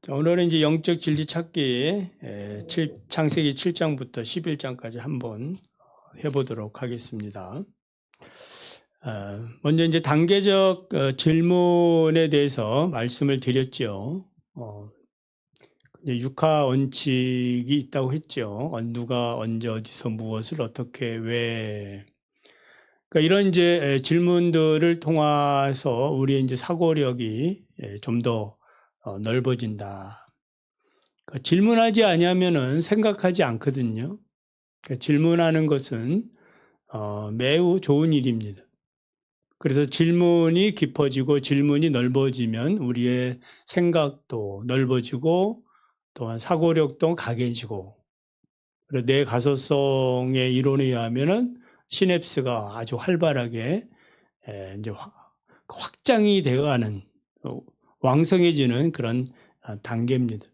자, 오늘은 이제 영적 진리 찾기 창세기 7장부터 11장까지 한번 해보도록 하겠습니다. 먼저 이제 단계적 질문에 대해서 말씀을 드렸죠. 이제 육하 원칙이 있다고 했죠. 누가 언제 어디서 무엇을 어떻게 왜. 그러니까 이런 이제 질문들을 통해서 우리의 이제 사고력이 좀 더 넓어진다. 그러니까 질문하지 아니하면은 생각하지 않거든요. 그러니까 질문하는 것은 매우 좋은 일입니다. 그래서 질문이 깊어지고 질문이 넓어지면 우리의 생각도 넓어지고 또한 사고력도 강해지고, 그리고 뇌 가소성의 이론에 의하면은 시냅스가 아주 활발하게 이제 확장이 되어가는, 왕성해지는 그런 단계입니다.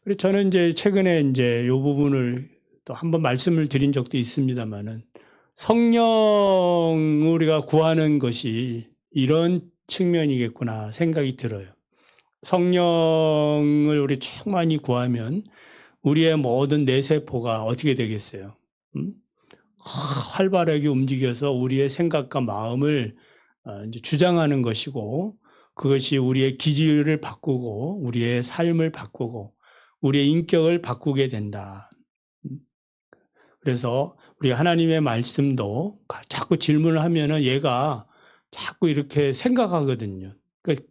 그래서 저는 이제 최근에 이제 이 부분을 또 한번 말씀을 드린 적도 있습니다만은, 성령 우리가 구하는 것이 이런 측면이겠구나 생각이 들어요. 성령을 우리 충만히 구하면 우리의 모든 뇌세포가 어떻게 되겠어요? 활발하게 움직여서 우리의 생각과 마음을 이제 주장하는 것이고, 그것이 우리의 기질을 바꾸고 우리의 삶을 바꾸고 우리의 인격을 바꾸게 된다. 그래서 우리 하나님의 말씀도 자꾸 질문을 하면은 얘가 자꾸 이렇게 생각하거든요. 그러니까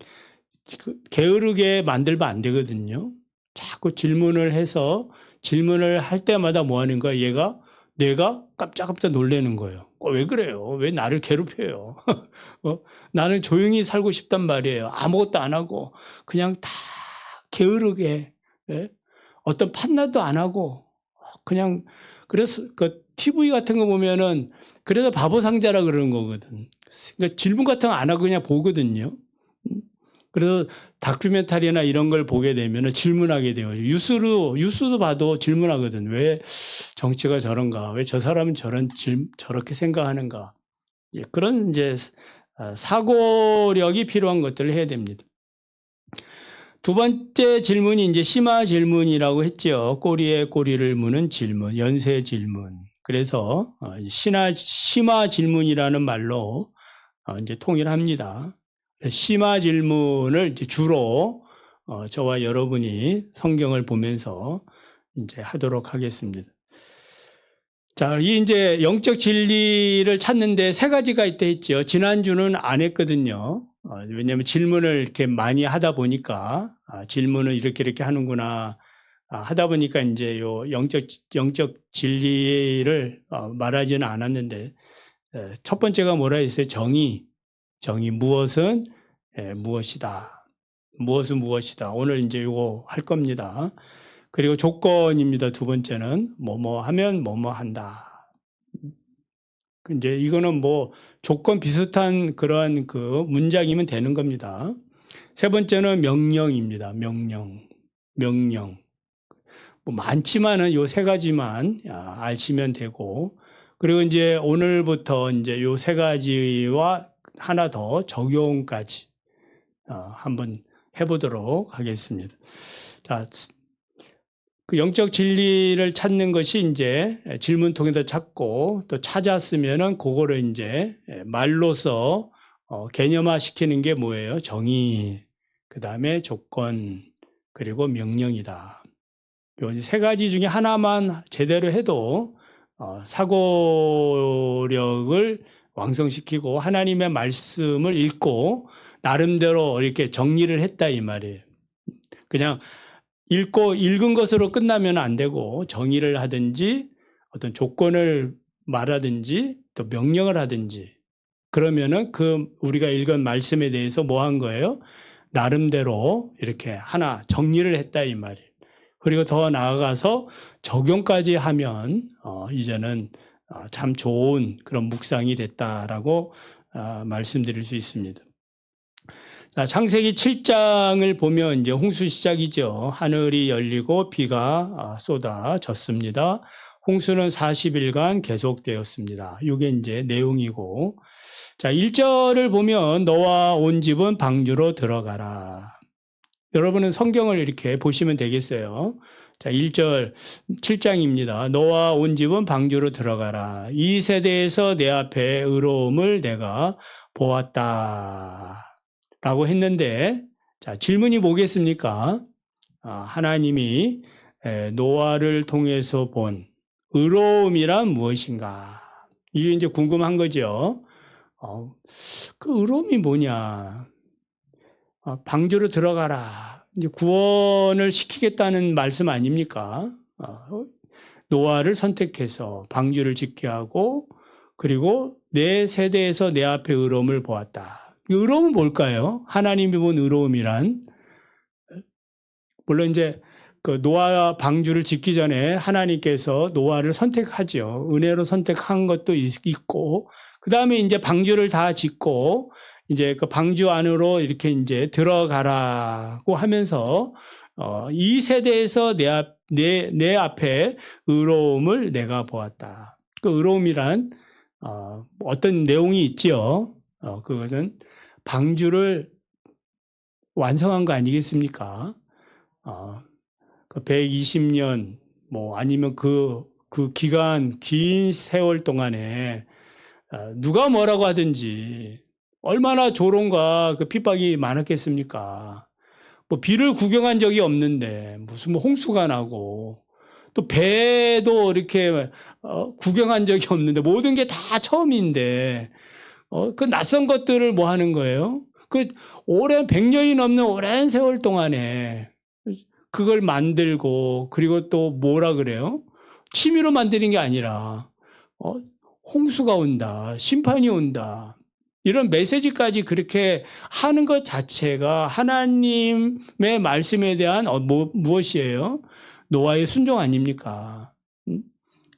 게으르게 만들면 안 되거든요. 자꾸 질문을 해서 질문을 할 때마다 뭐 하는 거야? 내가 깜짝깜짝 놀라는 거예요. 왜 그래요? 왜 나를 괴롭혀요? 나는 조용히 살고 싶단 말이에요. 아무것도 안 하고 그냥 다 게으르게, 예? 어떤 판단도 안 하고 그냥. 그래서 그 TV 같은 거 보면은 그래서 바보 상자라 그러는 거거든. 그러니까 질문 같은 거 안 하고 그냥 보거든요. 그래서 다큐멘터리나 이런 걸 보게 되면 질문하게 돼요. 뉴스도 봐도 질문하거든. 왜 정치가 저런가? 왜 저 사람은 저렇게 생각하는가? 그런 이제 사고력이 필요한 것들을 해야 됩니다. 두 번째 질문이 이제 심화 질문이라고 했죠. 꼬리에 꼬리를 무는 질문, 연쇄 질문. 그래서 심화 질문이라는 말로 이제 통일합니다. 심화 질문을 이제 주로 저와 여러분이 성경을 보면서 이제 하도록 하겠습니다. 자, 이 이제 영적 진리를 찾는데 세 가지가 있다 했죠. 지난주는 안 했거든요. 왜냐하면 질문을 이렇게 많이 하다 보니까 질문을 이렇게 하는구나 하다 보니까 이제 요 영적 진리를 말하지는 않았는데, 첫 번째가 뭐라 했어요? 정의 무엇은 무엇이다. 무엇은 무엇이다. 오늘 이제 요거 할 겁니다. 그리고 조건입니다. 두 번째는 뭐뭐 하면 뭐뭐 한다. 이제 이거는 뭐 조건 비슷한 그러한 그 문장이면 되는 겁니다. 세 번째는 명령입니다. 명령. 뭐 많지만은 요 세 가지만 아시면 되고, 그리고 이제 오늘부터 이제 요 세 가지와 하나 더 적용까지 한번 해보도록 하겠습니다. 자, 그 영적 진리를 찾는 것이 이제 질문 통해서 찾고, 또 찾았으면은 그거를 이제 말로서 개념화 시키는 게 뭐예요? 정의, 그 다음에 조건, 그리고 명령이다. 요 세 가지 중에 하나만 제대로 해도 사고력을 왕성시키고 하나님의 말씀을 읽고 나름대로 이렇게 정리를 했다 이 말이에요. 그냥 읽은 것으로 끝나면 안 되고 정의를 하든지 어떤 조건을 말하든지 또 명령을 하든지, 그러면은 그 우리가 읽은 말씀에 대해서 뭐 한 거예요? 나름대로 이렇게 하나 정리를 했다 이 말이에요. 그리고 더 나아가서 적용까지 하면 이제는 참 좋은 그런 묵상이 됐다라고 말씀드릴 수 있습니다. 창세기 7장을 보면 이제 홍수 시작이죠. 하늘이 열리고 비가 쏟아졌습니다. 홍수는 40일간 계속되었습니다. 이게 이제 내용이고, 자, 1절을 보면 너와 온 집은 방주로 들어가라. 여러분은 성경을 이렇게 보시면 되겠어요. 자, 1절 7장입니다. 너와 온 집은 방주로 들어가라. 이 세대에서 내 앞에 의로움을 내가 보았다. 라고 했는데, 자, 질문이 뭐겠습니까? 하나님이 노아를 통해서 본 의로움이란 무엇인가? 이게 이제 궁금한 거죠. 그 의로움이 뭐냐? 방주로 들어가라. 이제 구원을 시키겠다는 말씀 아닙니까? 노아를 선택해서 방주를 짓게 하고, 그리고 내 세대에서 내 앞에 의로움을 보았다. 의로움은 뭘까요? 하나님이 본 의로움이란, 물론 이제 그 노아 방주를 짓기 전에 하나님께서 노아를 선택하죠. 은혜로 선택한 것도 있고, 그 다음에 이제 방주를 다 짓고, 이제 그 방주 안으로 이렇게 이제 들어가라고 하면서, 이 세대에서 내 앞에 의로움을 내가 보았다. 그 의로움이란, 어떤 내용이 있죠. 그것은 방주를 완성한 거 아니겠습니까? 그 120년, 뭐 아니면 그 기간, 긴 세월 동안에, 누가 뭐라고 하든지, 얼마나 조롱과 그 핍박이 많았겠습니까? 뭐 비를 구경한 적이 없는데 무슨 뭐 홍수가 나고 또 배도 이렇게 구경한 적이 없는데 모든 게 다 처음인데 그 낯선 것들을 뭐 하는 거예요? 그 오랜 100년이 넘는 오랜 세월 동안에 그걸 만들고 그리고 또 뭐라 그래요? 취미로 만드는 게 아니라 홍수가 온다, 심판이 온다. 이런 메시지까지 그렇게 하는 것 자체가 하나님의 말씀에 대한 무엇이에요? 노아의 순종 아닙니까?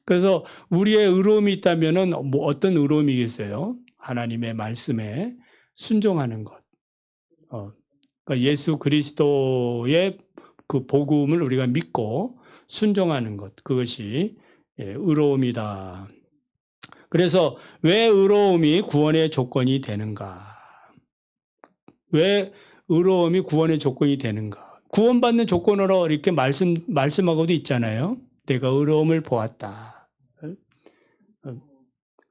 그래서 우리의 의로움이 있다면은 뭐 어떤 의로움이겠어요? 하나님의 말씀에 순종하는 것. 그러니까 예수 그리스도의 그 복음을 우리가 믿고 순종하는 것. 그것이 의로움이다. 그래서 왜 의로움이 구원의 조건이 되는가? 왜 의로움이 구원의 조건이 되는가? 구원받는 조건으로 이렇게 말씀하고도 있잖아요. 내가 의로움을 보았다.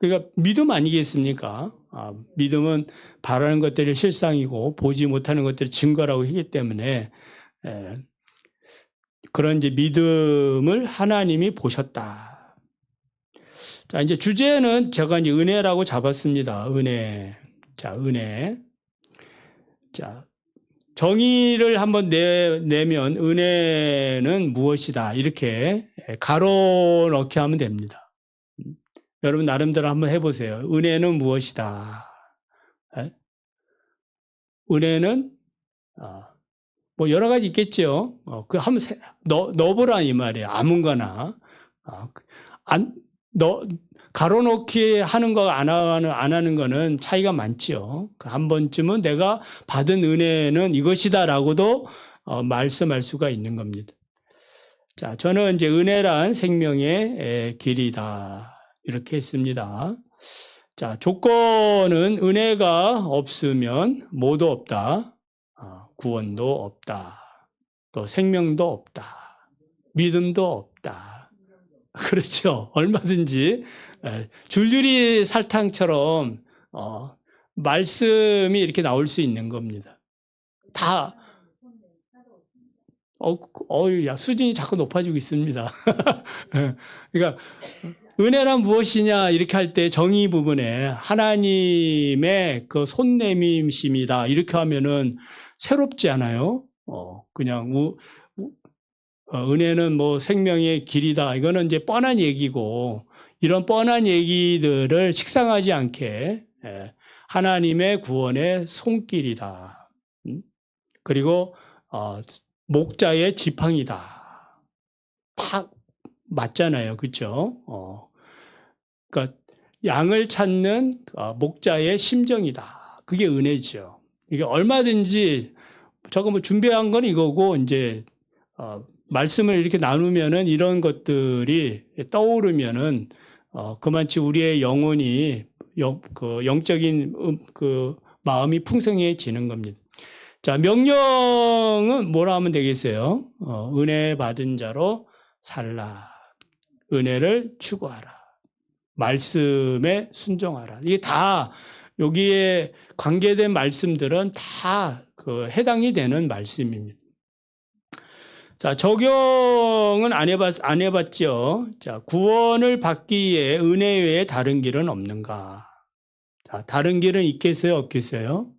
그러니까 믿음 아니겠습니까? 믿음은 바라는 것들이 실상이고 보지 못하는 것들이 증거라고 하기 때문에 그런 이제 믿음을 하나님이 보셨다. 자, 이제 주제는 제가 이제 은혜라고 잡았습니다. 은혜. 자, 은혜. 자, 정의를 한번 내면 은혜는 무엇이다. 이렇게 가로 넣기 하면 됩니다. 여러분 나름대로 한번 해보세요. 은혜는 무엇이다. 은혜는 뭐 여러 가지 있겠죠. 그 한번 넣어보라 이 말이에요. 아무거나. 가로놓기 하는 거 안 하는 거는 차이가 많죠. 한 번쯤은 내가 받은 은혜는 이것이다라고도 말씀할 수가 있는 겁니다. 자, 저는 이제 은혜란 생명의 길이다. 이렇게 했습니다. 자, 조건은 은혜가 없으면 뭐도 없다. 구원도 없다. 또 생명도 없다. 믿음도 없다. 그렇죠. 얼마든지 줄줄이 설탕처럼 말씀이 이렇게 나올 수 있는 겁니다. 다 야, 수준이 자꾸 높아지고 있습니다. 그러니까 은혜란 무엇이냐 이렇게 할 때 정의 부분에 하나님의 그 손내미심이다 이렇게 하면은 새롭지 않아요. 그냥 은혜는 뭐 생명의 길이다. 이거는 이제 뻔한 얘기고 이런 뻔한 얘기들을 식상하지 않게 하나님의 구원의 손길이다. 그리고 목자의 지팡이다. 다 맞잖아요. 그렇죠? 그러니까 양을 찾는 목자의 심정이다. 그게 은혜죠. 이게 얼마든지 저거 뭐 준비한 건 이거고 이제 말씀을 이렇게 나누면은 이런 것들이 떠오르면은 그만치 우리의 영혼이 그 영적인 그 마음이 풍성해지는 겁니다. 자, 명령은 뭐라 하면 되겠어요? 은혜 받은 자로 살라. 은혜를 추구하라. 말씀에 순종하라. 이게 다 여기에 관계된 말씀들은 다 그 해당이 되는 말씀입니다. 자, 적용은 안 해봤죠. 자, 구원을 받기 위해 은혜 외에 다른 길은 없는가? 자, 다른 길은 있겠어요? 없겠어요?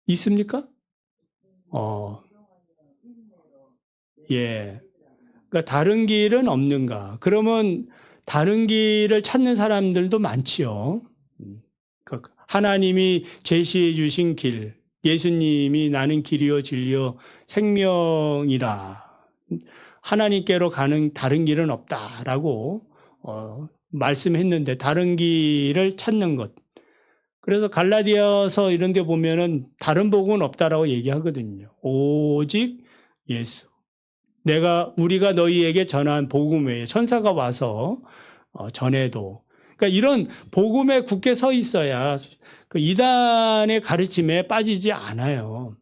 있습니까? 예. 그러니까 다른 길은 없는가? 그러면 다른 길을 찾는 사람들도 많지요. 그러니까 하나님이 제시해 주신 길, 예수님이 나는 길이요 진리요 생명이라. 하나님께로 가는 다른 길은 없다라고 말씀했는데 다른 길을 찾는 것. 그래서 갈라디아서 이런 데 보면은 다른 복음은 없다라고 얘기하거든요. 오직 예수. 우리가 너희에게 전한 복음 외에 천사가 와서 전해도. 그러니까 이런 복음에 굳게 서 있어야 그 이단의 가르침에 빠지지 않아요.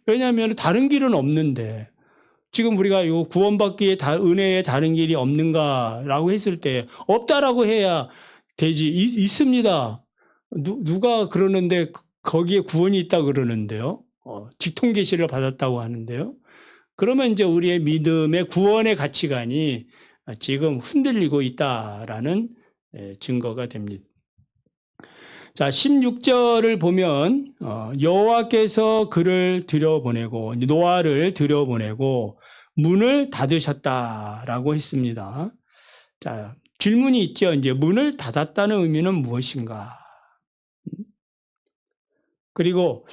왜냐하면 다른 길은 없는데 지금 우리가 요 구원받기에 은혜에 다른 길이 없는가라고 했을 때 없다라고 해야 되지. 있습니다. 누가 그러는데 거기에 구원이 있다 그러는데요. 직통 계시를 받았다고 하는데요. 그러면 이제 우리의 믿음의 구원의 가치관이 지금 흔들리고 있다라는 증거가 됩니다. 자, 16절을 보면 여호와께서 그를 들여보내고 노아를 들여보내고 문을 닫으셨다라고 했습니다. 자, 질문이 있죠. 이제 문을 닫았다는 의미는 무엇인가? 그리고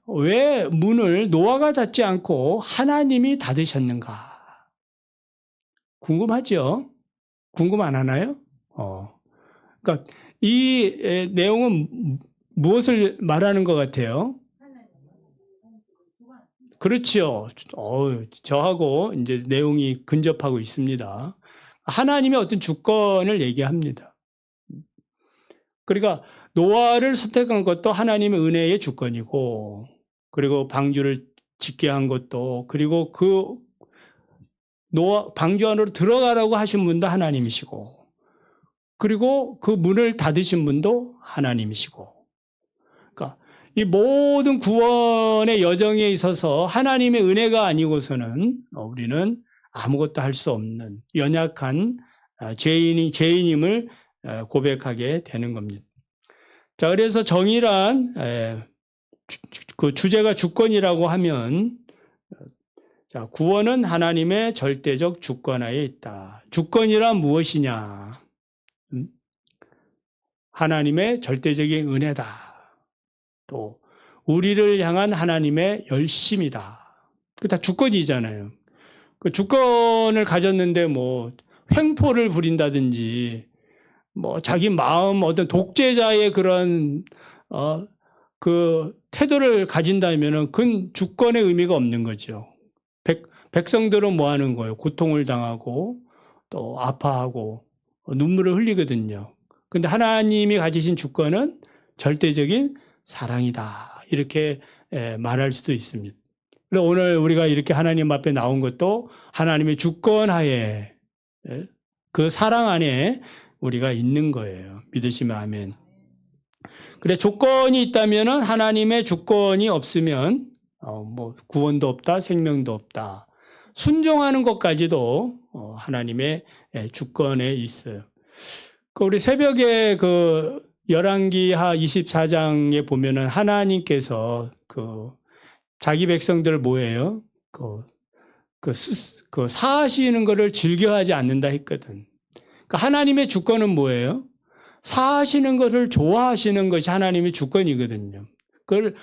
왜 문을 노아가 닫지 않고 하나님이 닫으셨는가? 궁금하죠? 궁금 안 하나요? 그러니까 이 내용은 무엇을 말하는 것 같아요? 그렇죠. 저하고 이제 내용이 근접하고 있습니다. 하나님의 어떤 주권을 얘기합니다. 그러니까 노아를 선택한 것도 하나님의 은혜의 주권이고, 그리고 방주를 짓게 한 것도, 그리고 그 노아 방주 안으로 들어가라고 하신 분도 하나님이시고, 그리고 그 문을 닫으신 분도 하나님이시고. 그러니까 이 모든 구원의 여정에 있어서 하나님의 은혜가 아니고서는 우리는 아무것도 할 수 없는 연약한 죄인임을 고백하게 되는 겁니다. 자, 그래서 정의란 그 주제가 주권이라고 하면, 자, 구원은 하나님의 절대적 주권하에 있다. 주권이란 무엇이냐? 하나님의 절대적인 은혜다. 또 우리를 향한 하나님의 열심이다. 그 다 주권이잖아요. 그 주권을 가졌는데 뭐 횡포를 부린다든지 뭐 자기 마음 어떤 독재자의 그런 그 태도를 가진다면은 그건 주권의 의미가 없는 거죠. 백성들은 뭐 하는 거예요? 고통을 당하고 또 아파하고 눈물을 흘리거든요. 근데 하나님이 가지신 주권은 절대적인 사랑이다. 이렇게 말할 수도 있습니다. 그래서 오늘 우리가 이렇게 하나님 앞에 나온 것도 하나님의 주권 하에 그 사랑 안에 우리가 있는 거예요. 믿으시면 아멘. 그래, 조건이 있다면은 하나님의 주권이 없으면 뭐 구원도 없다, 생명도 없다. 순종하는 것까지도 하나님의 주권에 있어요. 우리 새벽에 그 열왕기하 24장에 보면은 하나님께서 그 자기 백성들을 뭐예요? 그 사하시는 것을 즐겨하지 않는다 했거든. 그러니까 하나님의 주권은 뭐예요? 사하시는 것을 좋아하시는 것이 하나님의 주권이거든요. 그걸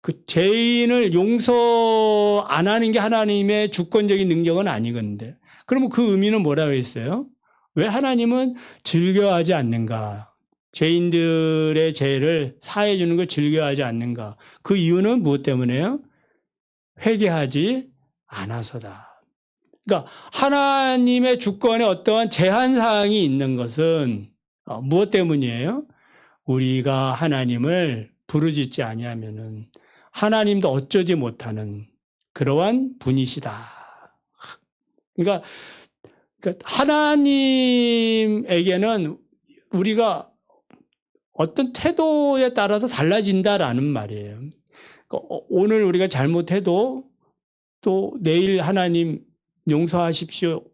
그 죄인을 용서 안 하는 게 하나님의 주권적인 능력은 아니건데. 그러면 그 의미는 뭐라고 했어요? 왜 하나님은 즐겨하지 않는가? 죄인들의 죄를 사해 주는 걸 즐겨하지 않는가? 그 이유는 무엇 때문에요? 회개하지 않아서다. 그러니까 하나님의 주권에 어떠한 제한 사항이 있는 것은 무엇 때문이에요? 우리가 하나님을 부르짖지 아니하면은 하나님도 어쩌지 못하는 그러한 분이시다. 그러니까 하나님에게는 우리가 어떤 태도에 따라서 달라진다라는 말이에요. 오늘 우리가 잘못해도 또 내일 하나님 용서하십시오.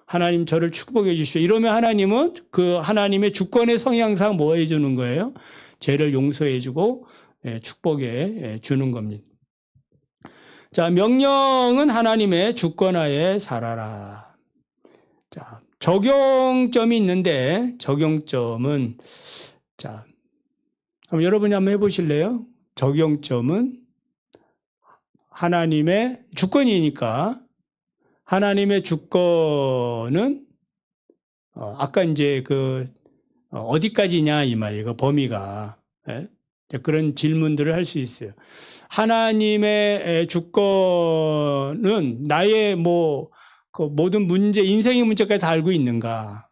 하나님 저를 축복해 주십시오. 이러면 하나님은 그 하나님의 주권의 성향상 뭐 해주는 거예요? 죄를 용서해 주고 축복해 주는 겁니다. 자, 명령은 하나님의 주권하에 살아라. 자, 적용점이 있는데 적용점은 자, 그럼 여러분이 한번 해보실래요? 적용점은 하나님의 주권이니까 하나님의 주권은 아까 이제 어디까지냐 이 말이에요. 그 범위가 그런 질문들을 할 수 있어요. 하나님의 주권은 나의 그 모든 문제, 인생의 문제까지 다 알고 있는가?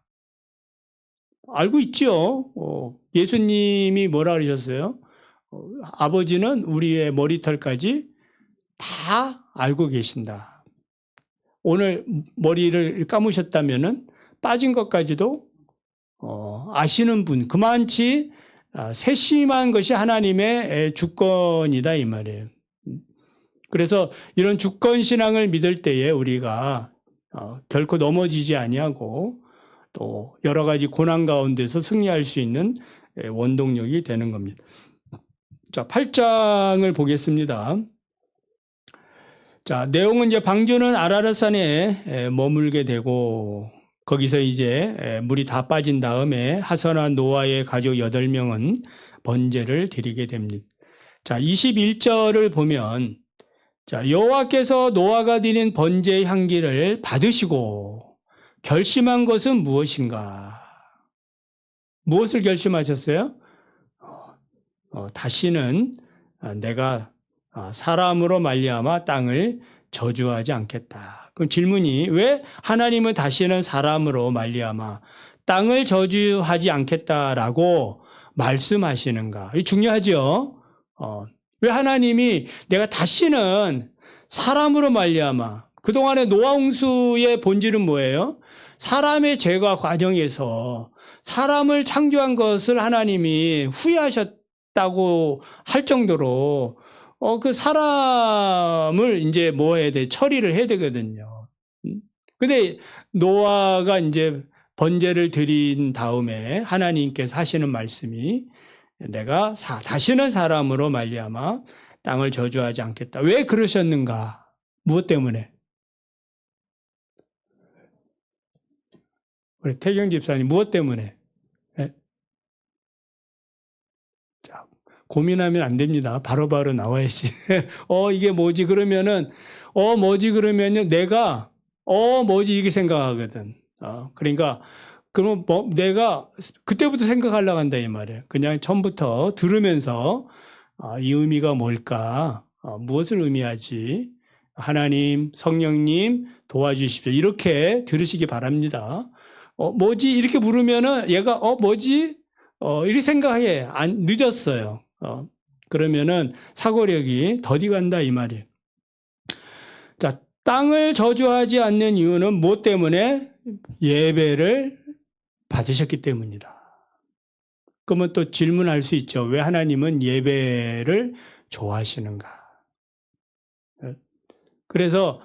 알고 있죠. 예수님이 뭐라 그러셨어요? 아버지는 우리의 머리털까지 다 알고 계신다. 오늘 머리를 감으셨다면은 빠진 것까지도 아시는 분, 그만치 세심한 것이 하나님의 주권이다 이 말이에요. 그래서 이런 주권 신앙을 믿을 때에 우리가 결코 넘어지지 아니하고 또 여러 가지 고난 가운데서 승리할 수 있는 원동력이 되는 겁니다. 자, 8장을 보겠습니다. 자, 내용은 이제 방주는 아라랏산에 머물게 되고 거기서 이제 물이 다 빠진 다음에 하선과 노아의 가족 8명은 번제를 드리게 됩니다. 자, 21절을 보면 자, 여호와께서 노아가 드린 번제의 향기를 받으시고 결심한 것은 무엇인가? 무엇을 결심하셨어요? 다시는 내가 사람으로 말미암아 땅을 저주하지 않겠다. 그럼 질문이 왜 하나님은 다시는 사람으로 말미암아 땅을 저주하지 않겠다라고 말씀하시는가? 이게 중요하죠. 왜 하나님이 내가 다시는 사람으로 말미암아 그동안의 노아 홍수의 본질은 뭐예요? 사람의 죄과 과정에서 사람을 창조한 것을 하나님이 후회하셨다고 할 정도로 그 사람을 이제 뭐 해야 돼? 처리를 해야 되거든요. 근데 노아가 이제 번제를 드린 다음에 하나님께서 하시는 말씀이 내가 다시는 사람으로 말미암아 땅을 저주하지 않겠다. 왜 그러셨는가? 무엇 때문에? 우리 태경 집사님 무엇 때문에? 네? 자, 고민하면 안 됩니다. 바로바로 나와야지. 이게 뭐지? 그러면은 뭐지? 그러면은 내가 뭐지? 이게 생각하거든. 그러니까 그러면 내가 그때부터 생각하려고 한다 이 말이에요. 그냥 처음부터 들으면서 이 의미가 뭘까? 무엇을 의미하지? 하나님, 성령님 도와주십시오. 이렇게 들으시기 바랍니다. 뭐지? 이렇게 물으면은 얘가 뭐지? 이렇게 생각해. 늦었어요. 그러면은 사고력이 더디 간다 이 말이에요. 자, 땅을 저주하지 않는 이유는 무엇 때문에? 예배를 받으셨기 때문이다. 그러면 또 질문할 수 있죠. 왜 하나님은 예배를 좋아하시는가? 그래서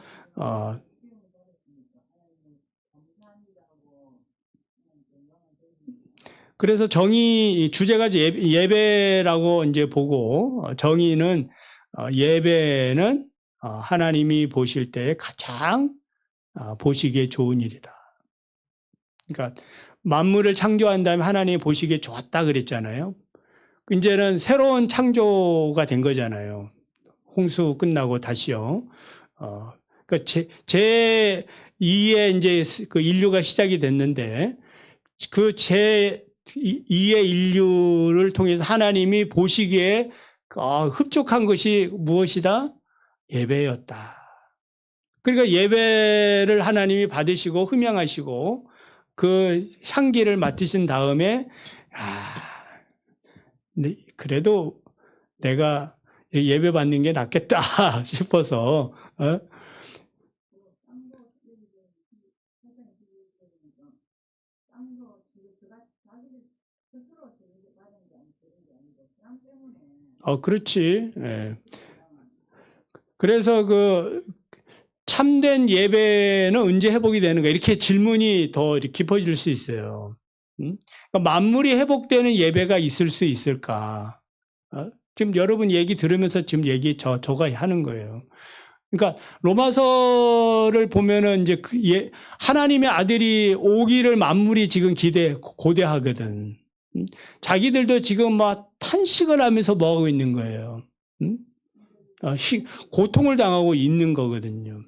정의 주제가 예배라고 이제 보고 정의는 예배는 하나님이 보실 때 가장 보시기에 좋은 일이다. 그러니까 만물을 창조한 다음에 하나님이 보시기에 좋았다 그랬잖아요. 이제는 새로운 창조가 된 거잖아요. 홍수 끝나고 다시요. 그러니까 제 2의 이제 그 인류가 시작이 됐는데 그 제 2의 인류를 통해서 하나님이 보시기에 흡족한 것이 무엇이다? 예배였다. 그러니까 예배를 하나님이 받으시고 흠양하시고 그 향기를 맡으신 다음에 그래도 내가 예배 받는 게 낫겠다 싶어서, 그렇지. 예. 그래서 참된 예배는 언제 회복이 되는 가 이렇게 질문이 더 이렇게 깊어질 수 있어요. 그러니까 만물이 회복되는 예배가 있을 수 있을까? 지금 여러분 얘기 들으면서 지금 저가 하는 거예요. 그러니까 로마서를 보면은 이제 하나님의 아들이 오기를 만물이 지금 고대하거든. 자기들도 지금 막 탄식을 하면서 뭐 하고 있는 거예요. 고통을 당하고 있는 거거든요.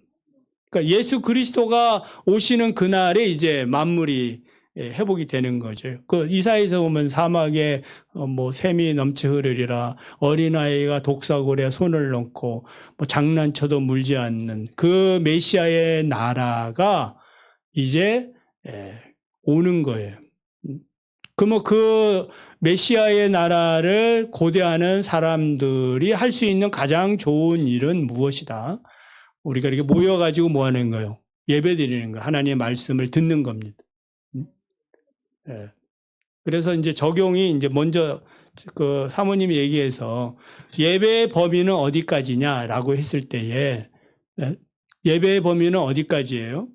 그러니까 예수 그리스도가 오시는 그날에 이제 만물이 회복이 되는 거죠. 이사야에서 보면 사막에 샘이 넘쳐 흐르리라, 어린아이가 독사골에 손을 넣고 장난쳐도 물지 않는 그 메시아의 나라가 이제 오는 거예요. 그러면 그 메시아의 나라를 고대하는 사람들이 할 수 있는 가장 좋은 일은 무엇이다? 우리가 이렇게 모여가지고 뭐 하는 거예요? 예배 드리는 거, 하나님의 말씀을 듣는 겁니다. 그래서 이제 적용이 이제 먼저 사모님이 얘기해서 예배의 범위는 어디까지냐라고 했을 때에 예배의 범위는 어디까지예요?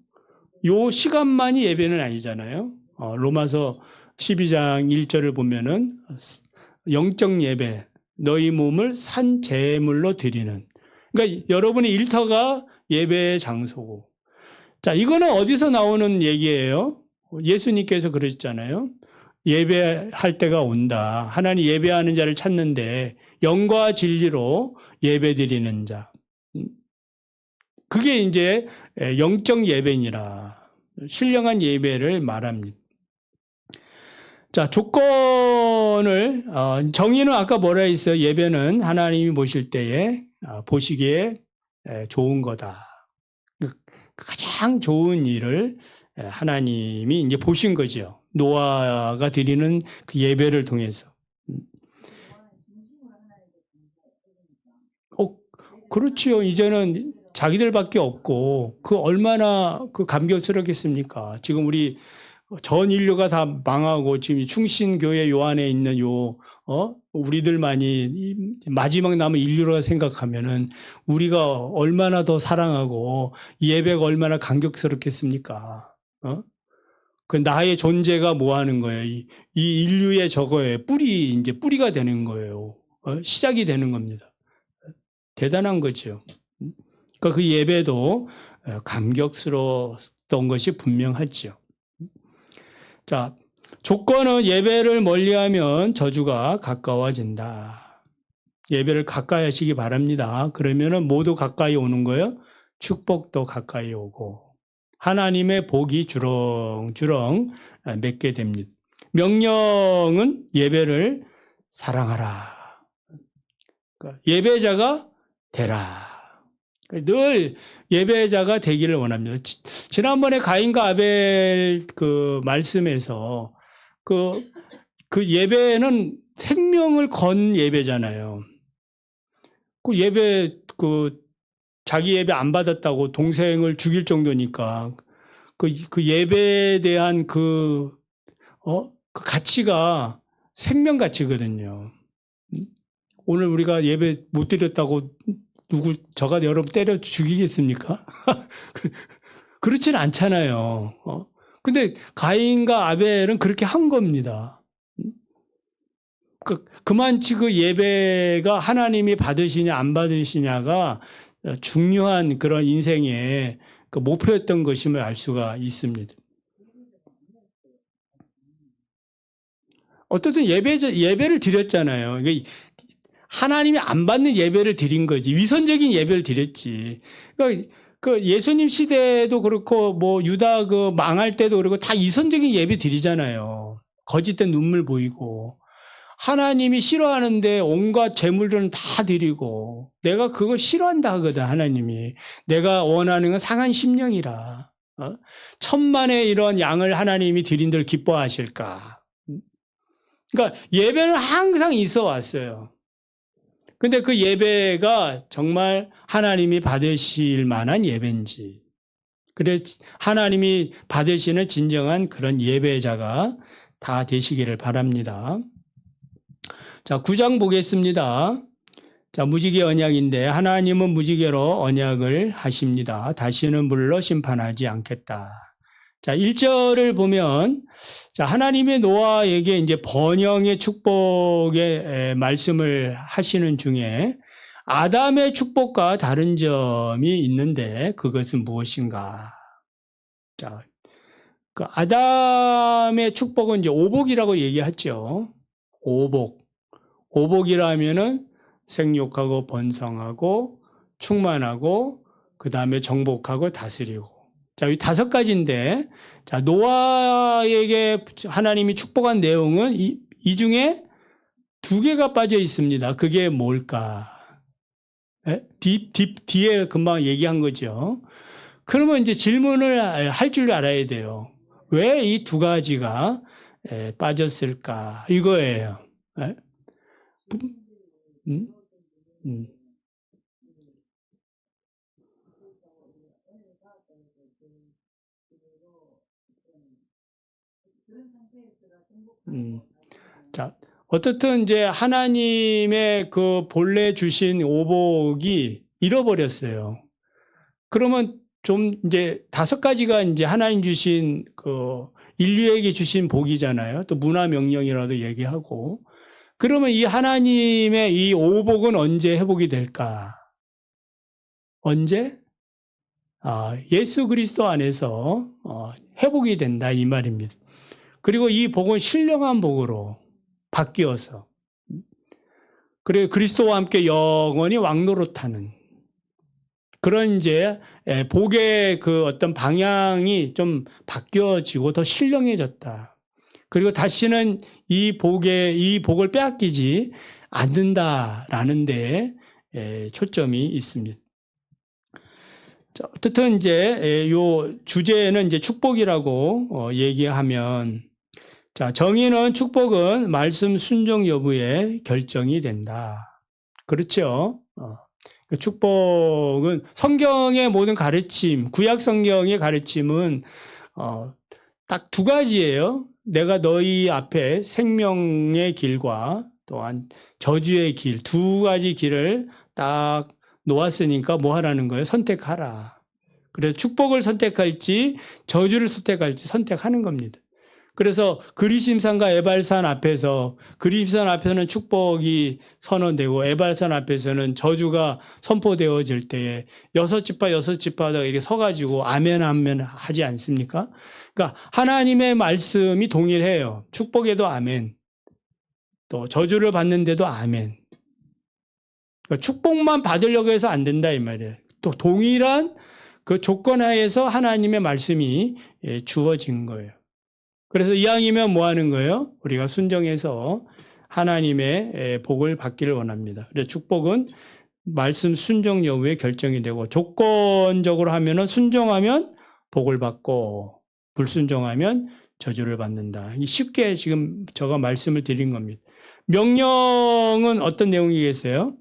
요 시간만이 예배는 아니잖아요. 로마서 12장 1절을 보면은 영적 예배, 너희 몸을 산 제물로 드리는. 그러니까 여러분의 일터가 예배의 장소고. 자, 이거는 어디서 나오는 얘기예요? 예수님께서 그러셨잖아요. 예배할 때가 온다. 하나님 예배하는 자를 찾는데 영과 진리로 예배 드리는 자. 그게 이제 영적 예배니라. 신령한 예배를 말합니다. 자, 조건을, 정의는 아까 뭐라 했어요? 예배는 하나님이 보실 때에 보시기에 좋은 거다. 가장 좋은 일을 하나님이 이제 보신 거죠. 노아가 드리는 그 예배를 통해서. 그렇지요. 이제는 자기들밖에 없고, 얼마나 감격스럽겠습니까? 지금 우리 전 인류가 다 망하고 지금 충신교회 요 안에 있는 우리들만이 마지막 남은 인류라 생각하면은 우리가 얼마나 더 사랑하고 예배가 얼마나 감격스럽겠습니까? 그 나의 존재가 뭐 하는 거예요? 이 인류의 저거에 이제 뿌리가 되는 거예요. 시작이 되는 겁니다. 대단한 거죠. 그러니까 그 예배도 감격스러웠던 것이 분명하죠. 자, 조건은 예배를 멀리하면 저주가 가까워진다. 예배를 가까이 하시기 바랍니다. 그러면은 모두 가까이 오는 거예요. 축복도 가까이 오고 하나님의 복이 주렁주렁 맺게 됩니다. 명령은 예배를 사랑하라. 그러니까 예배자가 되라. 늘 예배자가 되기를 원합니다. 지난번에 가인과 아벨 말씀에서 그 예배는 생명을 건 예배잖아요. 그 예배 자기 예배 안 받았다고 동생을 죽일 정도니까 그 예배에 대한 그 가치가 생명 가치거든요. 오늘 우리가 예배 못 드렸다고 저가 여러분 때려 죽이겠습니까? 그렇진 않잖아요. 근데 가인과 아벨은 그렇게 한 겁니다. 그만치 그 예배가 하나님이 받으시냐 안 받으시냐가 중요한 그런 인생의 목표였던 것임을 알 수가 있습니다. 어쨌든 예배를 드렸잖아요. 하나님이 안 받는 예배를 드린 거지. 위선적인 예배를 드렸지. 그러니까 예수님 시대도 그렇고 유다 망할 때도 그렇고 다 위선적인 예배 드리잖아요. 거짓된 눈물 보이고 하나님이 싫어하는데 온갖 재물들은 다 드리고 내가 그거 싫어한다 하거든. 하나님이 내가 원하는 건 상한 심령이라. 천만의 이런 양을 하나님이 드린들 기뻐하실까? 그러니까 예배는 항상 있어 왔어요. 근데 그 예배가 정말 하나님이 받으실 만한 예배인지, 그래 하나님이 받으시는 진정한 그런 예배자가 다 되시기를 바랍니다. 자, 9장 보겠습니다. 자, 무지개 언약인데 하나님은 무지개로 언약을 하십니다. 다시는 물로 심판하지 않겠다. 자, 1절을 보면 자, 하나님의 노아에게 이제 번영의 축복의 말씀을 하시는 중에 아담의 축복과 다른 점이 있는데 그것은 무엇인가? 자, 그 아담의 축복은 이제 오복이라고 얘기하죠. 오복. 오복이라면은 생육하고 번성하고 충만하고 그 다음에 정복하고 다스리고. 자, 이 5가지인데, 자, 노아에게 하나님이 축복한 내용은 이 중에 2개가 빠져 있습니다. 그게 뭘까? 뒤에 금방 얘기한 거죠. 그러면 이제 질문을 할 줄 알아야 돼요. 왜 이 2가지가 빠졌을까? 이거예요. 음? 음. 자, 어떻든 이제 하나님의 그 본래 주신 오복이 잃어버렸어요. 그러면 좀 이제 5가지가 이제 하나님 주신 그 인류에게 주신 복이잖아요. 또 문화 명령이라도 얘기하고. 그러면 이 하나님의 이 오복은 언제 회복이 될까? 언제? 예수 그리스도 안에서 회복이 된다 이 말입니다. 그리고 이 복은 신령한 복으로 바뀌어서 그리고 그리스도와 함께 영원히 왕노릇하는 그런 이제 복의 그 어떤 방향이 좀 바뀌어지고 더 신령해졌다. 그리고 다시는 이 복을 빼앗기지 않는다라는 데 초점이 있습니다. 자, 어쨌든 이제 요 주제는 이제 축복이라고 얘기하면 자, 정의는 축복은 말씀 순종 여부에 결정이 된다. 그렇죠? 축복은 성경의 모든 가르침, 구약 성경의 가르침은 딱 2가지예요. 내가 너희 앞에 생명의 길과 또한 저주의 길, 2가지 길을 딱 놓았으니까 뭐 하라는 거예요? 선택하라. 그래서 축복을 선택할지 저주를 선택할지 선택하는 겁니다. 그래서 그리심산과 에발산 앞에서 그리심산 앞에서는 축복이 선언되고 에발산 앞에서는 저주가 선포되어질 때에 6지파 이렇게 서가지고 아멘 아멘 하지 않습니까? 그러니까 하나님의 말씀이 동일해요. 축복에도 아멘, 또 저주를 받는데도 아멘. 그러니까 축복만 받으려고 해서 안 된다 이 말이에요. 또 동일한 그 조건 하에서 하나님의 말씀이 주어진 거예요. 그래서 이왕이면 뭐 하는 거예요? 우리가 순종해서 하나님의 복을 받기를 원합니다. 그래서 축복은 말씀 순종 여부에 결정이 되고 조건적으로 하면은 순종하면 복을 받고 불순종하면 저주를 받는다. 쉽게 지금 제가 말씀을 드린 겁니다. 명령은 어떤 내용이겠어요?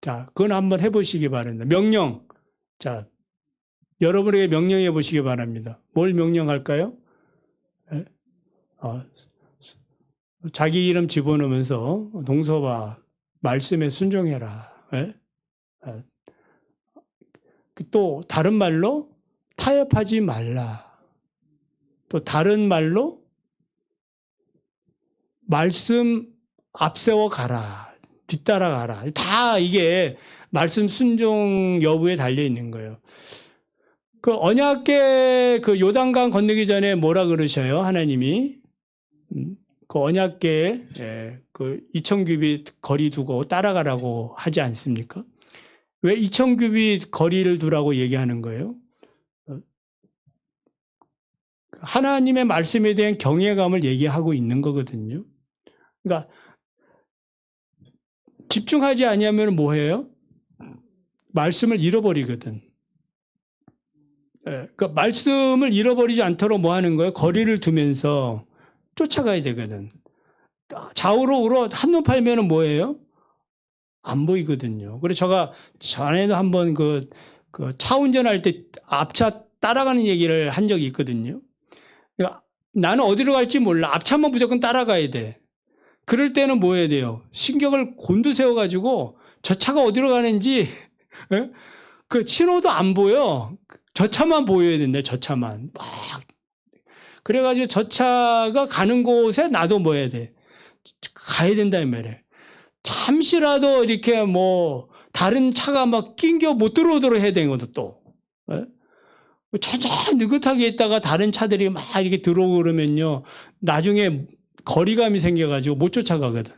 자, 그건 한번 해보시기 바랍니다. 명령. 자, 여러분에게 명령해 보시기 바랍니다. 뭘 명령할까요? 자기 이름 집어넣으면서 동서봐 말씀에 순종해라. 또 다른 말로 타협하지 말라. 또 다른 말로 말씀 앞세워 가라. 뒤따라 가라. 다 이게 말씀 순종 여부에 달려 있는 거예요. 그 언약궤 그 요단강 건너기 전에 뭐라 그러셔요? 하나님이 그 언약궤에 그 2000규빗 거리 두고 따라가라고 하지 않습니까? 왜 2000규빗 거리를 두라고 얘기하는 거예요? 하나님의 말씀에 대한 경외감을 얘기하고 있는 거거든요. 그러니까 집중하지 아니하면 뭐해요? 말씀을 잃어버리거든. 그 말씀을 잃어버리지 않도록 뭐 하는 거예요? 거리를 두면서 쫓아가야 되거든. 좌우로 우로 한눈 팔면은 뭐예요? 안 보이거든요. 그래서 제가 전에도 한번 그 차 운전할 때 앞차 따라가는 얘기를 한 적이 있거든요. 그러니까 나는 어디로 갈지 몰라. 앞차만 무조건 따라가야 돼. 그럴 때는 뭐 해야 돼요? 신경을 곤두세워가지고 저 차가 어디로 가는지 예? 그 신호도 안 보여. 저 차만 보여야 된다. 저 차만. 막 그래가지고 저 차가 가는 곳에 나도 뭐 해야 돼? 가야 된다 이 말이에요. 잠시라도 이렇게 뭐 다른 차가 막 낑겨 못 들어오도록 해야 되거든 또. 예? 천천히 느긋하게 있다가 다른 차들이 막 이렇게 들어오고 그러면요. 나중에 거리감이 생겨가지고 못 쫓아가거든.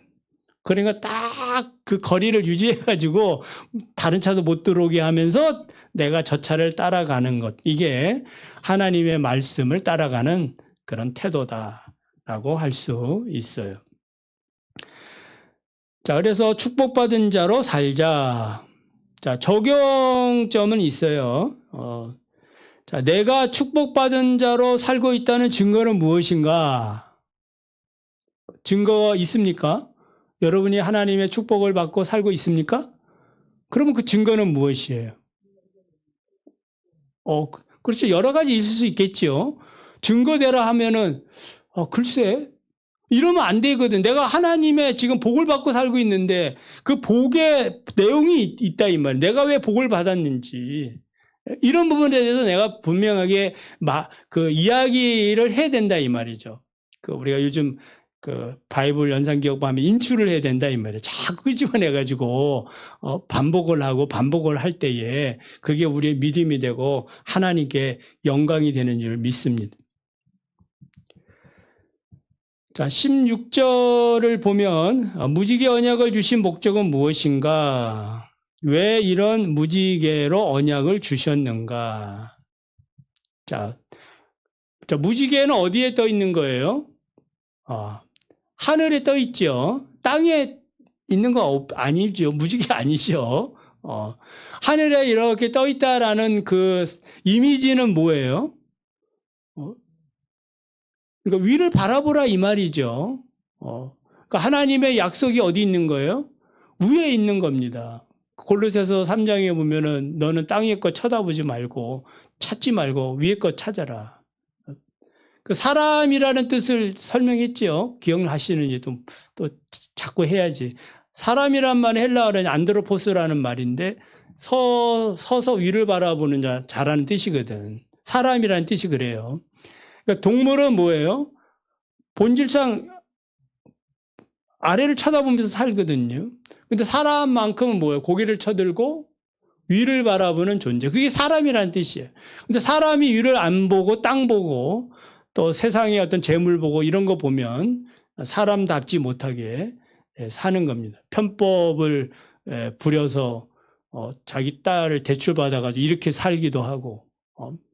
그러니까 딱 그 거리를 유지해가지고 다른 차도 못 들어오게 하면서 내가 저 차를 따라가는 것. 이게 하나님의 말씀을 따라가는 그런 태도다라고 할 수 있어요. 자, 그래서 축복받은 자로 살자. 자, 적용점은 있어요. 자, 내가 축복받은 자로 살고 있다는 증거는 무엇인가? 증거가 있습니까? 여러분이 하나님의 축복을 받고 살고 있습니까? 그러면 그 증거는 무엇이에요? 그렇죠. 여러 가지 있을 수 있겠죠. 증거대라 하면은, 글쎄, 이러면 안 되거든. 내가 하나님의 지금 복을 받고 살고 있는데 그 복의 내용이 있다 이 말이에요. 내가 왜 복을 받았는지. 이런 부분에 대해서 내가 분명하게 그 이야기를 해야 된다 이 말이죠. 그 우리가 요즘 그 바이블 연상기억하면 인출을 해야 된다 이 말이에요. 자꾸 끄집어내가지고 반복을 하고 반복을 할 때에 그게 우리의 믿음이 되고 하나님께 영광이 되는 줄 믿습니다. 자, 16절을 보면 무지개 언약을 주신 목적은 무엇인가? 왜 이런 무지개로 언약을 주셨는가? 자, 무지개는 어디에 떠 있는 거예요? 하늘에 떠 있죠. 땅에 있는 거 아니죠. 무지개 아니죠. 하늘에 이렇게 떠 있다라는 그 이미지는 뭐예요? 그러니까 위를 바라보라 이 말이죠. 그러니까 하나님의 약속이 어디 있는 거예요? 위에 있는 겁니다. 골로새서 3장에 보면은 너는 땅의 것 쳐다보지 말고 찾지 말고 위의 것 찾아라. 그 사람이라는 뜻을 설명했죠. 기억하시는지 또 자꾸 해야지. 사람이란 말은 헬라어는 안드로포스라는 말인데 서서 위를 바라보는 자라는 뜻이거든. 사람이라는 뜻이 그래요. 그러니까 동물은 뭐예요? 본질상 아래를 쳐다보면서 살거든요. 근데 사람만큼은 뭐예요? 고개를 쳐들고 위를 바라보는 존재. 그게 사람이라는 뜻이에요. 근데 사람이 위를 안 보고 땅 보고 또 세상의 어떤 재물 보고 이런 거 보면 사람답지 못하게 사는 겁니다. 편법을 부려서 자기 딸을 대출받아가지고 이렇게 살기도 하고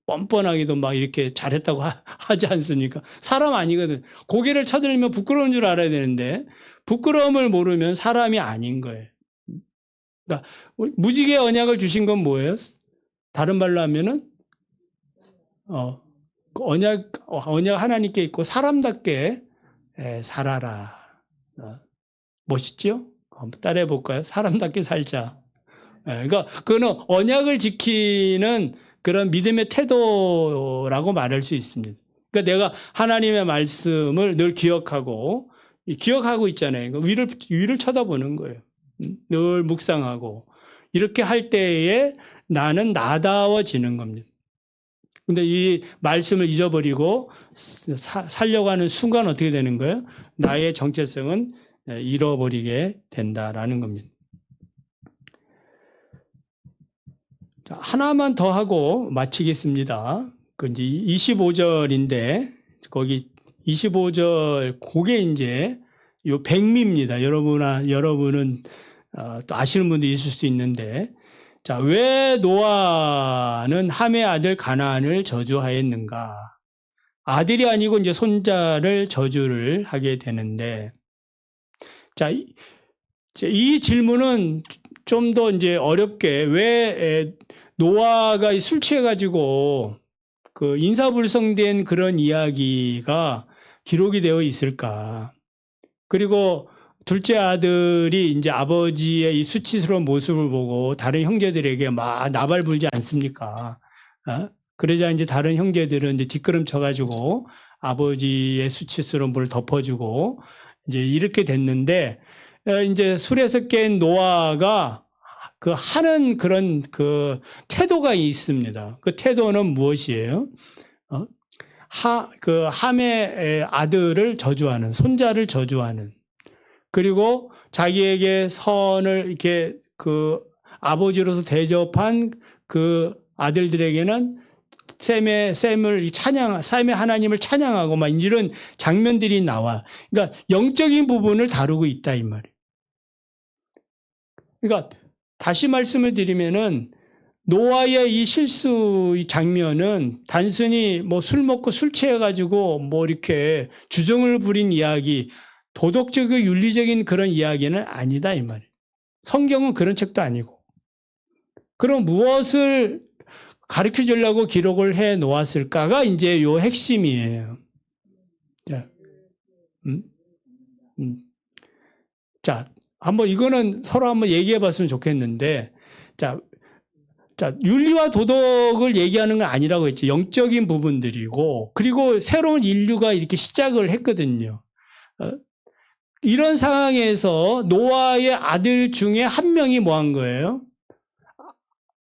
뻔뻔하게도 막 이렇게 잘했다고 하지 않습니까? 사람 아니거든. 고개를 쳐들면 부끄러운 줄 알아야 되는데 부끄러움을 모르면 사람이 아닌 거예요. 그러니까 무지개 언약을 주신 건 뭐예요? 다른 말로 하면은 언약 하나님께 있고 사람답게 살아라. 멋있죠? 한번 따라해 볼까요? 사람답게 살자. 그러니까 그거는 언약을 지키는 그런 믿음의 태도라고 말할 수 있습니다. 그러니까 내가 하나님의 말씀을 늘 기억하고 있잖아요. 위를 쳐다보는 거예요. 늘 묵상하고 이렇게 할 때에 나는 나다워지는 겁니다. 근데 이 말씀을 잊어버리고 살려고 하는 순간 어떻게 되는 거예요? 나의 정체성은 잃어버리게 된다라는 겁니다. 자, 하나만 더 하고 마치겠습니다. 그 이제 25절인데 거기 25절 그게 이제 요 백미입니다. 여러분은 또 아시는 분도 있을 수 있는데 자, 왜 노아는 함의 아들 가나안을 저주하였는가? 아들이 아니고 이제 손자를 저주를 하게 되는데 자, 이 질문은 좀 더 이제 어렵게 왜 노아가 술 취해가지고 그 인사불성된 그런 이야기가 기록이 되어 있을까? 그리고 둘째 아들이 이제 아버지의 이 수치스러운 모습을 보고 다른 형제들에게 막 나발불지 않습니까? 그러자 이제 다른 형제들은 이제 뒷걸음 쳐가지고 아버지의 수치스러운 물을 덮어주고 이제 이렇게 됐는데, 이제 술에서 깬 노아가 그 하는 그런 그 태도가 있습니다. 그 태도는 무엇이에요? 그 함의 아들을 저주하는, 손자를 저주하는, 그리고 자기에게 선을 이렇게 그 아버지로서 대접한 그 아들들에게는 샘의 하나님을 찬양하고 막 이런 장면들이 나와. 그러니까 영적인 부분을 다루고 있다 이 말이에요. 그러니까 다시 말씀을 드리면은 노아의 이 실수 이 장면은 단순히 뭐 술 먹고 술 취해가지고 뭐 이렇게 주정을 부린 이야기, 도덕적이고 윤리적인 그런 이야기는 아니다 이 말이에요. 성경은 그런 책도 아니고. 그럼 무엇을 가르쳐 주려고 기록을 해 놓았을까가 이제 요 핵심이에요. 자, 자, 한번 이거는 서로 한번 얘기해 봤으면 좋겠는데, 자, 윤리와 도덕을 얘기하는 건 아니라고 했죠. 영적인 부분들이고, 그리고 새로운 인류가 이렇게 시작을 했거든요. 이런 상황에서 노아의 아들 중에 한 명이 뭐 한 거예요?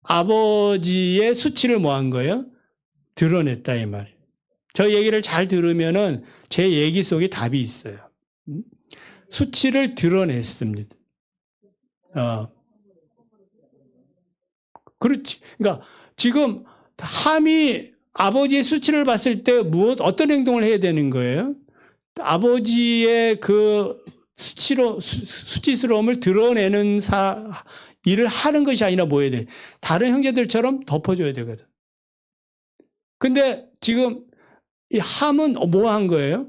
아버지의 수치를 뭐 한 거예요? 드러냈다 이 말이에요. 저 얘기를 잘 들으면은 제 얘기 속에 답이 있어요. 수치를 드러냈습니다. 그렇지. 그러니까 지금 함이 아버지의 수치를 봤을 때 어떤 행동을 해야 되는 거예요? 아버지의 그 수치스러움을 드러내는 일을 하는 것이 아니라 뭐 해야 돼? 다른 형제들처럼 덮어줘야 되거든. 근데 지금 이 함은 뭐 한 거예요?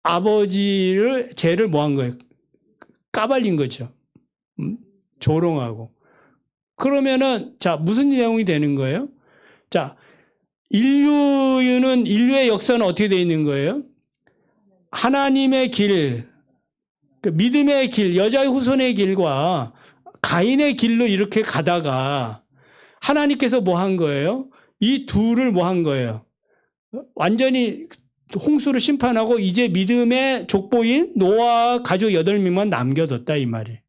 아버지를 죄를 뭐 한 거예요? 까발린 거죠. 조롱하고. 그러면은 자 무슨 내용이 되는 거예요? 자 인류의 역사는 어떻게 되어 있는 거예요? 하나님의 길, 그 믿음의 길, 여자의 후손의 길과 가인의 길로 이렇게 가다가 하나님께서 뭐 한 거예요? 이 둘을 뭐 한 거예요? 완전히 홍수를 심판하고 이제 믿음의 족보인 노아 가족 8명만 남겨뒀다 이 말이에요.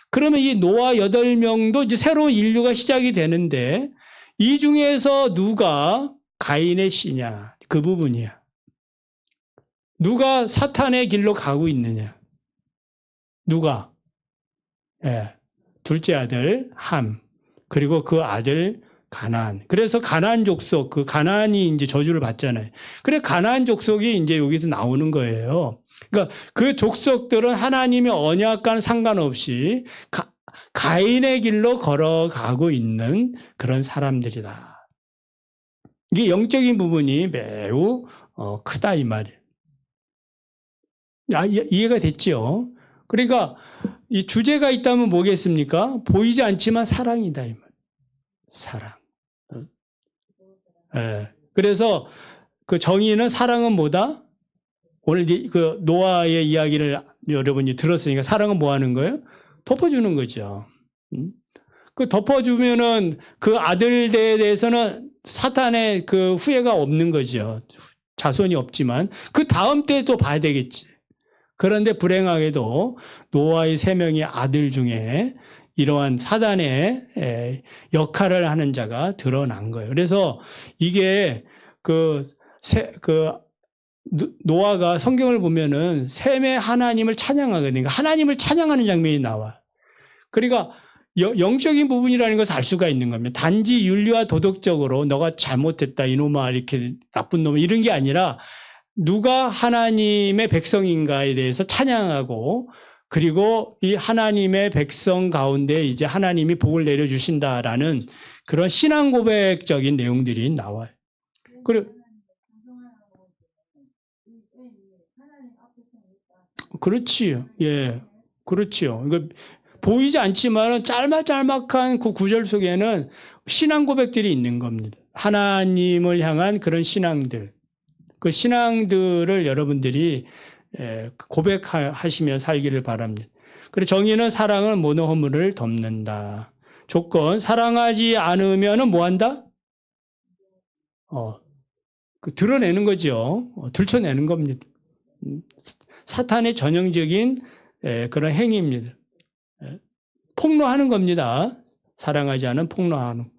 그러면 이 노아 8명도 이제 새로운 인류가 시작이 되는데 이 중에서 누가 가인의 씨냐? 그 부분이야. 누가 사탄의 길로 가고 있느냐? 누가? 둘째 아들 함, 그리고 그 아들 가나안. 그래서 가나안 족속, 그 가나안이 이제 저주를 받잖아요. 그래 가나안 족속이 이제 여기서 나오는 거예요. 그러니까 그 족속들은 하나님의 언약과는 상관없이 가인의 길로 걸어가고 있는 그런 사람들이다. 이게 영적인 부분이 매우 크다 이 말이에요. 이해가 됐죠? 그러니까 이 주제가 있다면 뭐겠습니까? 보이지 않지만 사랑이다 이 말. 사랑. 그래서 그 정의는 사랑은 뭐다? 오늘 그 노아의 이야기를 여러분이 들었으니까 사랑은 뭐 하는 거예요? 덮어주는 거죠. 그 덮어주면은 그 아들들에 대해서는 사탄의 그 후회가 없는 거죠. 자손이 없지만 그 다음 때도 봐야 되겠지. 그런데 불행하게도 노아의 3명의 아들 중에 이러한 사단의 역할을 하는 자가 드러난 거예요. 그래서 이게 노아가 성경을 보면은 셈의 하나님을 찬양하거든요. 그러니까 하나님을 찬양하는 장면이 나와. 그러니까 영적인 부분이라는 것을 알 수가 있는 겁니다. 단지 윤리와 도덕적으로 너가 잘못했다 이놈아 이렇게 나쁜 놈 이런 게 아니라 누가 하나님의 백성인가에 대해서 찬양하고 그리고 이 하나님의 백성 가운데 이제 하나님이 복을 내려주신다라는 그런 신앙 고백적인 내용들이 나와요. 그렇지요. 예. 그렇지요. 그러니까 보이지 않지만 짤막짤막한 그 구절 속에는 신앙 고백들이 있는 겁니다. 하나님을 향한 그런 신앙들. 그 신앙들을 여러분들이 고백하시며 살기를 바랍니다. 그리고 정의는 사랑은 모든 허물을 덮는다. 조건, 사랑하지 않으면은 뭐 한다? 드러내는 거죠. 들춰내는 겁니다. 사탄의 전형적인 그런 행위입니다. 폭로하는 겁니다. 사랑하지 않은 폭로하는.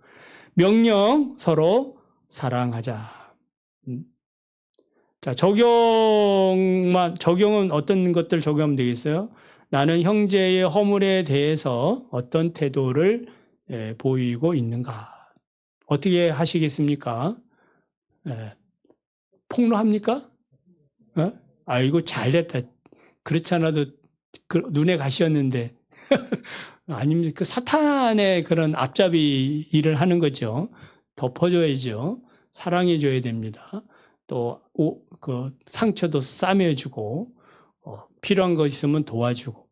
명령 서로 사랑하자. 자, 적용은 어떤 것들 적용하면 되겠어요? 나는 형제의 허물에 대해서 어떤 태도를 보이고 있는가? 어떻게 하시겠습니까? 폭로합니까? 아이고, 잘 됐다. 그렇지 않아도 눈에 가시였는데. 아닙니다. 그 사탄의 그런 앞잡이 일을 하는 거죠. 덮어줘야죠. 사랑해줘야 됩니다. 또, 상처도 싸매주고, 필요한 거 있으면 도와주고.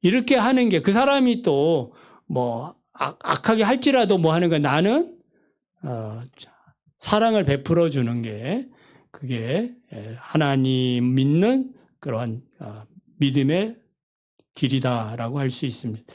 이렇게 하는 게 그 사람이 또 악하게 할지라도 뭐 하는 거야. 나는, 사랑을 베풀어 주는 게 그게 하나님 믿는 그러한 믿음의 길이다라고 할 수 있습니다.